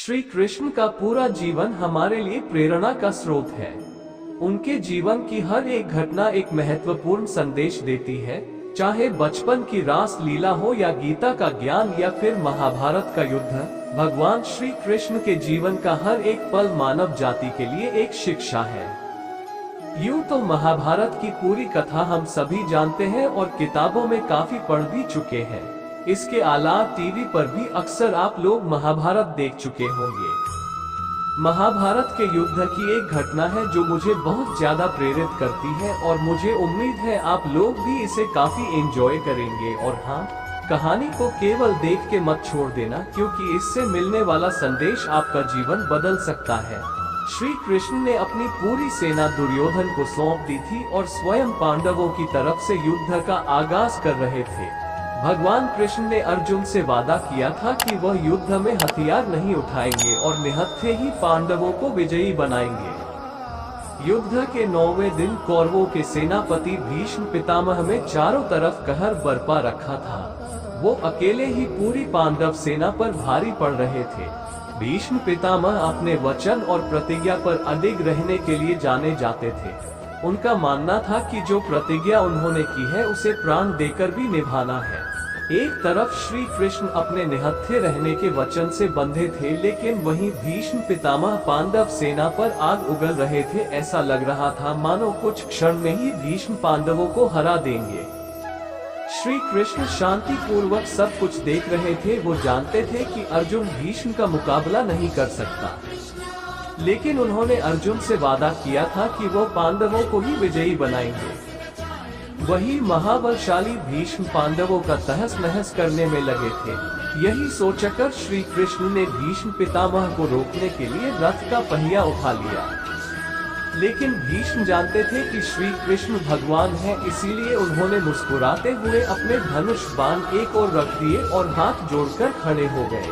श्री कृष्ण का पूरा जीवन हमारे लिए प्रेरणा का स्रोत है। उनके जीवन की हर एक घटना एक महत्वपूर्ण संदेश देती है, चाहे बचपन की रास लीला हो या गीता का ज्ञान या फिर महाभारत का युद्ध। भगवान श्री कृष्ण के जीवन का हर एक पल मानव जाति के लिए एक शिक्षा है। यूं तो महाभारत की पूरी कथा हम सभी जानते हैं और किताबों में काफी पढ़ भी चुके हैं। इसके अलावा टीवी पर भी अक्सर आप लोग महाभारत देख चुके होंगे। महाभारत के युद्ध की एक घटना है जो मुझे बहुत ज्यादा प्रेरित करती है और मुझे उम्मीद है आप लोग भी इसे काफी एंजॉय करेंगे। और हाँ, कहानी को केवल देख के मत छोड़ देना, क्योंकि इससे मिलने वाला संदेश आपका जीवन बदल सकता है। श्री कृष्ण ने अपनी पूरी सेना दुर्योधन को सौंप दी थी और स्वयं पांडवों की तरफ से युद्ध का आगाज कर रहे थे। भगवान कृष्ण ने अर्जुन से वादा किया था कि वह युद्ध में हथियार नहीं उठाएंगे और निहत्थे ही पांडवों को विजयी बनाएंगे। युद्ध के 9वें दिन कौरवों के सेनापति भीष्म पितामह में चारों तरफ कहर बरपा रखा था। वो अकेले ही पूरी पांडव सेना पर भारी पड़ रहे थे। भीष्म पितामह अपने वचन और प्रतिज्ञा पर अडिग रहने के लिए जाने जाते थे। उनका मानना था कि जो प्रतिज्ञा उन्होंने की है उसे प्राण देकर भी निभाना है। एक तरफ श्री कृष्ण अपने निहत्थे रहने के वचन से बंधे थे, लेकिन वहीं भीष्म पितामह पांडव सेना पर आग उगल रहे थे। ऐसा लग रहा था मानो कुछ क्षण में ही भीष्म पांडवों को हरा देंगे। श्री कृष्ण शांति पूर्वक सब कुछ देख रहे थे। वो जानते थे कि अर्जुन भीष्म का मुकाबला नहीं कर सकता, लेकिन उन्होंने अर्जुन से वादा किया था कि वो पांडवों को ही विजयी बनाएंगे। वही महाबलशाली भीष्म पांडवों का तहस नहस करने में लगे थे। यही सोचकर श्री कृष्ण ने भीष्म पितामह को रोकने के लिए रथ का पहिया उठा लिया, लेकिन भीष्म जानते थे कि श्री कृष्ण भगवान है, इसीलिए उन्होंने मुस्कुराते हुए अपने धनुष बाण एक ओर रख दिए और हाथ जोड़कर खड़े हो गए।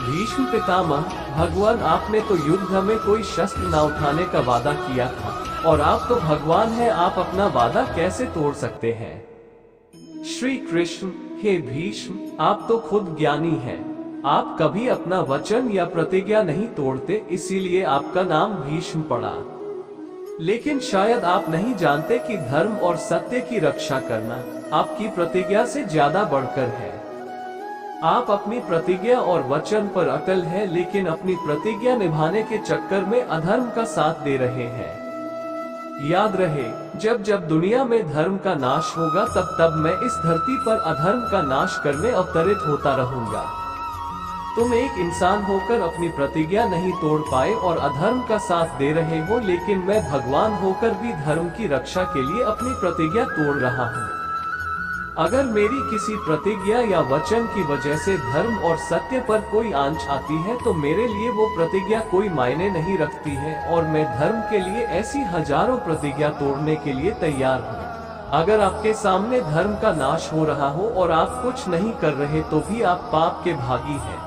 भीष्म पितामह, भगवान, आपने तो युद्ध में कोई शस्त्र न उठाने का वादा किया था और आप तो भगवान हैं, आप अपना वादा कैसे तोड़ सकते हैं? श्री कृष्ण, हे भीष्म, आप तो खुद ज्ञानी हैं। आप कभी अपना वचन या प्रतिज्ञा नहीं तोड़ते, इसीलिए आपका नाम भीष्म पड़ा। लेकिन शायद आप नहीं जानते कि धर्म और सत्य की रक्षा करना आपकी प्रतिज्ञा से ज्यादा बढ़कर है। आप अपनी प्रतिज्ञा और वचन पर अटल हैं, लेकिन अपनी प्रतिज्ञा निभाने के चक्कर में अधर्म का साथ दे रहे हैं। याद रहे, जब जब दुनिया में धर्म का नाश होगा तब तब मैं इस धरती पर अधर्म का नाश करने अवतरित होता रहूंगा। तुम एक इंसान होकर अपनी प्रतिज्ञा नहीं तोड़ पाए और अधर्म का साथ दे रहे हो, लेकिन मैं भगवान होकर भी धर्म की रक्षा के लिए अपनी प्रतिज्ञा तोड़ रहा हूँ। अगर मेरी किसी प्रतिज्ञा या वचन की वजह से धर्म और सत्य पर कोई आंच आती है तो मेरे लिए वो प्रतिज्ञा कोई मायने नहीं रखती है और मैं धर्म के लिए ऐसी हजारों प्रतिज्ञा तोड़ने के लिए तैयार हूँ। अगर आपके सामने धर्म का नाश हो रहा हो और आप कुछ नहीं कर रहे तो भी आप पाप के भागी हैं।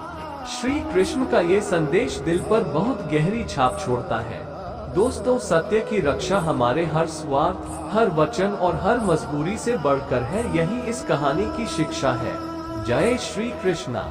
श्री कृष्ण का ये संदेश दिल पर बहुत गहरी छाप छोड़ता है। दोस्तों, सत्य की रक्षा हमारे हर स्वार्थ, हर वचन और हर मजबूरी से बढ़कर है। यही इस कहानी की शिक्षा है। जय श्री कृष्णा।